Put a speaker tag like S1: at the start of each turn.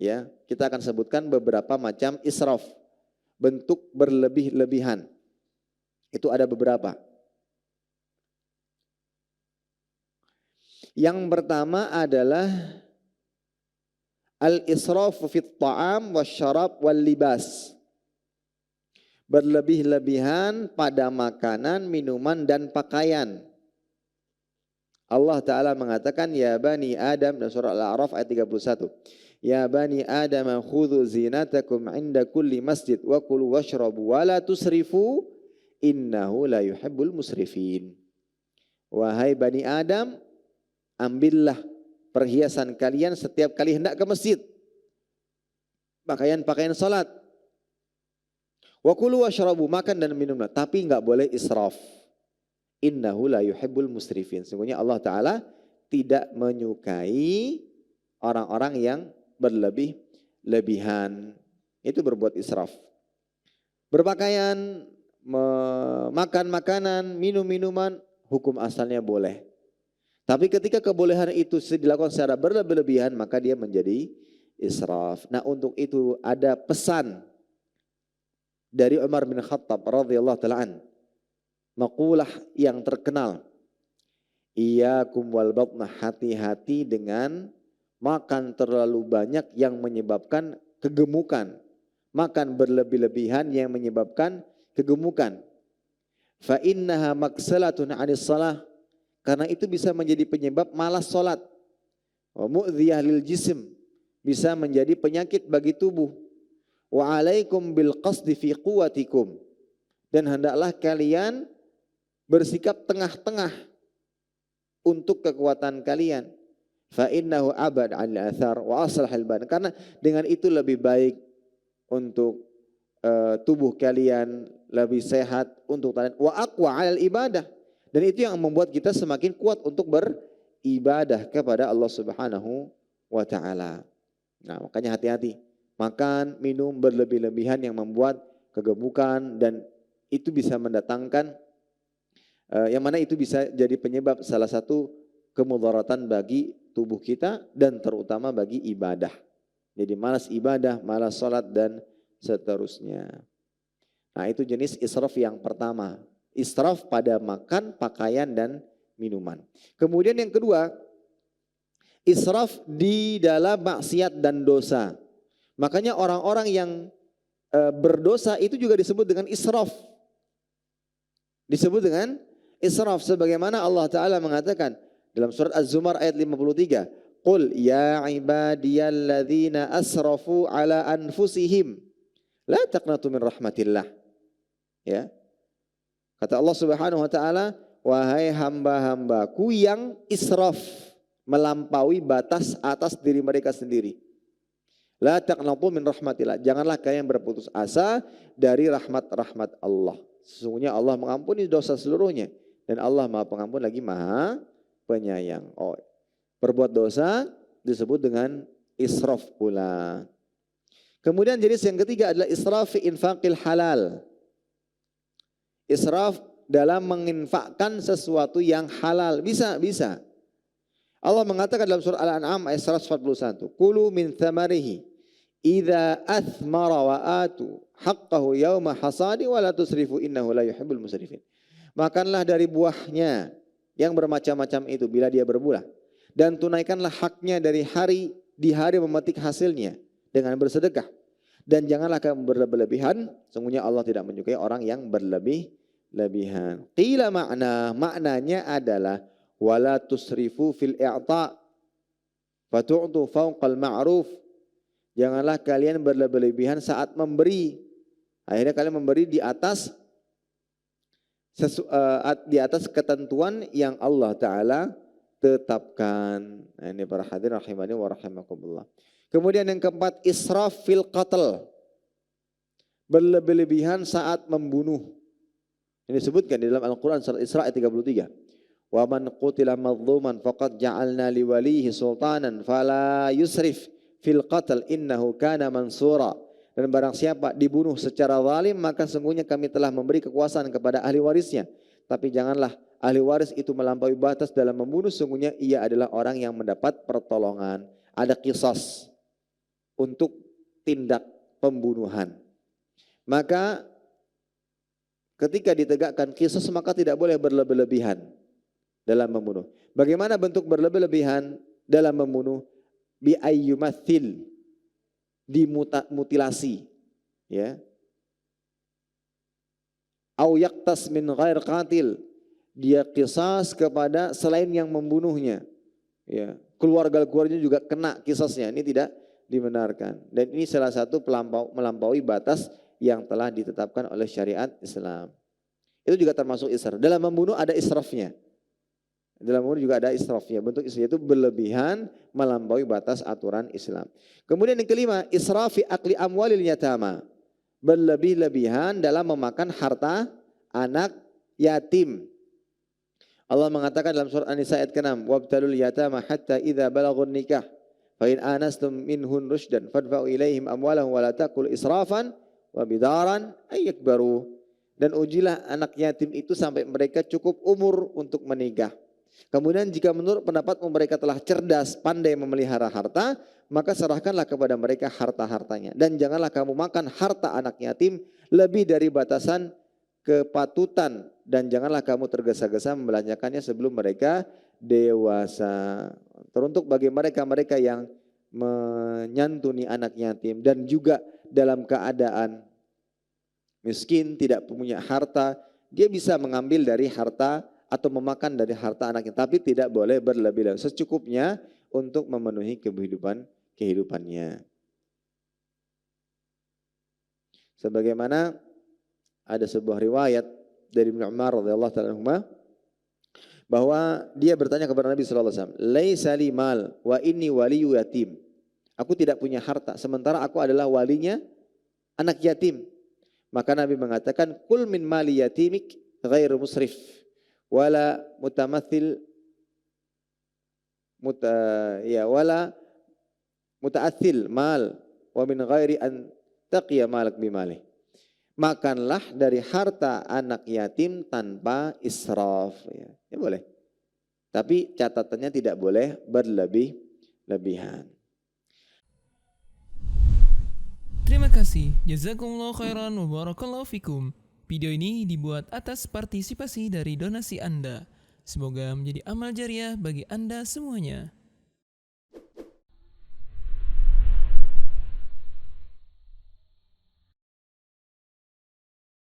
S1: Ya, kita akan sebutkan beberapa macam israf, bentuk berlebih-lebihan. Itu ada beberapa. Yang pertama adalah al-israfu fit ta'am wasyarab wal libas. Berlebih-lebihan pada makanan, minuman dan pakaian. Allah Ta'ala mengatakan ya bani Adam dalam surah Al-A'raf ayat 31. Ya bani Adam khudhu zinatakum inda kulli masjid wa kulu washrabu wa la tusrifu innahu la yuhibbul musrifin. Wahai bani Adam, ambillah perhiasan kalian setiap kali hendak ke masjid. Pakaian salat. Wa kulu washrabu, makan dan minumlah, tapi enggak boleh israf. Innahu la yuhibbul musrifin. Sesungguhnya Allah Ta'ala tidak menyukai orang-orang yang berlebih-lebihan. Itu berbuat israf. Berpakaian, makan makanan, minum minuman, hukum asalnya boleh. Tapi ketika kebolehan itu dilakukan secara berlebih-lebihan, maka dia menjadi israf. Nah, untuk itu ada pesan dari Umar bin Khattab radhiyallahu ta'ala an. Maqulah yang terkenal. Iyyakum wal batna, hati-hati dengan makan terlalu banyak yang menyebabkan kegemukan. Makan berlebih-lebihan yang menyebabkan kegemukan. Fa innaha maksalatun 'anis shalah, karena itu bisa menjadi penyebab malas salat. Wa mu'dhiyah lil jism, bisa menjadi penyakit bagi tubuh. Wa 'alaikum bil qasdi fi quwwatikum, dan hendaklah kalian bersikap tengah-tengah untuk kekuatan kalian. Fa innahu abad 'anil athar wa aslahal badan, karena dengan itu lebih baik untuk tubuh kalian, lebih sehat untuk kalian. Wa aqwa 'alal ibadah, dan itu yang membuat kita semakin kuat untuk beribadah kepada Allah Subhanahu wa taala. Nah, makanya hati-hati makan, minum berlebih-lebihan yang membuat kegemukan, dan itu bisa mendatangkan yang mana itu bisa jadi penyebab salah satu kemudaratan bagi tubuh kita dan terutama bagi ibadah. Jadi malas ibadah, malas salat dan seterusnya. Nah, itu jenis israf yang pertama. Israf pada makan, pakaian dan minuman. Kemudian yang kedua, israf di dalam maksiat dan dosa. Makanya orang-orang yang berdosa itu juga disebut dengan israf. Disebut dengan israf sebagaimana Allah Ta'ala mengatakan dalam surat Az-Zumar ayat 53. Qul ya ibadiyalladzina asrafu ala anfusihim la taqnatu min rahmatillah. Ya. Kata Allah Subhanahu wa taala, wahai hamba-hambaku yang israf, melampaui batas atas diri mereka sendiri. La taqnatu min rahmatillah. Janganlah kalian berputus asa dari rahmat-rahmat Allah. Sesungguhnya Allah mengampuni dosa seluruhnya. Dan Allah Maha Pengampun lagi Maha Penyayang. Oh, berbuat dosa disebut dengan israf pula. Kemudian jenis yang ketiga adalah israf fi infaqil halal. Israf dalam menginfakkan sesuatu yang halal. Bisa. Allah mengatakan dalam surah Al-An'am ayat 141. Kulu min thamarihi idza athmara wa atu haqqahu yawma hasadi wa la tusrifu innahu la yuhibbul musrifin. Makanlah dari buahnya yang bermacam-macam itu bila dia berbuah, dan tunaikanlah haknya di hari memetik hasilnya dengan bersedekah, dan janganlah kamu berlebihan, sesungguhnya Allah tidak menyukai orang yang berlebih-lebihan. Qila maknanya adalah wala tusrifu fil i'ta fatu'tu fawqal ma'ruf. Janganlah kalian berlebihan saat memberi. Akhirnya kalian memberi di atas ketentuan yang Allah Ta'ala tetapkan. Nah, ini para hadirin rahimani wa rahimakumullah. Kemudian yang keempat, israf fil qatl. Berlebihan saat membunuh. Ini disebutkan di dalam Al-Quran surat Isra ayat 33. Wa man qutila madzuman faqad ja'alna liwalihi sultanan fala yusrif fil qatl innahu kana mansura. Dan barang siapa dibunuh secara zalim, maka sungguhnya kami telah memberi kekuasaan kepada ahli warisnya. Tapi janganlah ahli waris itu melampaui batas dalam membunuh, sungguhnya ia adalah orang yang mendapat pertolongan. Ada qisas. untuk tindak pembunuhan. Maka ketika ditegakkan qisas maka tidak boleh berlebih-lebihan dalam membunuh. Bagaimana bentuk berlebih-lebihan dalam membunuh? Bi ayyumathil, dimutilasi, ya. Au yaqtas min ghair qatil, dia qisas kepada selain yang membunuhnya, ya. Keluarga-keluarganya juga kena qisasnya. Ini tidak dibenarkan. Dan ini salah satu melampaui batas yang telah ditetapkan oleh syariat Islam. Itu juga termasuk israr. Dalam membunuh ada israfnya. Dalam membunuh juga ada israfnya. Bentuk israf itu berlebihan melampaui batas aturan Islam. Kemudian yang kelima, israf fi akli amwalil yatama. Berlebih-lebihan dalam memakan harta anak yatim. Allah mengatakan dalam surat An-Nisa ayat ke-6, wabtalul yatama hatta idza balagun nikah fa in anastum minhun rushdan fadfa'u ilaihim amwalahum wa la taqul israfan wa bidaran ay yakbaru. Dan ujilah anak yatim itu sampai mereka cukup umur untuk menikah. Kemudian jika menurut pendapatmu mereka telah cerdas, pandai memelihara harta, maka serahkanlah kepada mereka harta-hartanya. Dan janganlah kamu makan harta anak yatim lebih dari batasan kepatutan. Dan janganlah kamu tergesa-gesa membelanjakannya sebelum mereka dewasa. Teruntuk bagi mereka-mereka yang menyantuni anak yatim dan juga dalam keadaan miskin, tidak punya harta, dia bisa mengambil dari harta atau memakan dari harta anaknya, tapi tidak boleh berlebih-lebihan, secukupnya untuk memenuhi kehidupannya. Sebagaimana ada sebuah riwayat dari Ibnu Umar radhiyallahu ta'ala anhuma bahwa dia bertanya kepada Nabi sallallahu alaihi wasallam, "Laisa li mal wa inni waliyyu yatim." Aku tidak punya harta sementara aku adalah walinya anak yatim. Maka Nabi mengatakan, "Kul min mali yatimik ghairu musrif wala mutamathil wala mutaathil mal wa min ghairi an taqiya malak bimalih." Makanlah dari harta anak yatim tanpa israf. Ya boleh. Tapi catatannya tidak boleh berlebih-lebihan.
S2: Terima kasih. Jazakumullah khairan wa barakallahu fikum. Video ini dibuat atas partisipasi dari donasi Anda. Semoga menjadi amal jariah bagi Anda semuanya.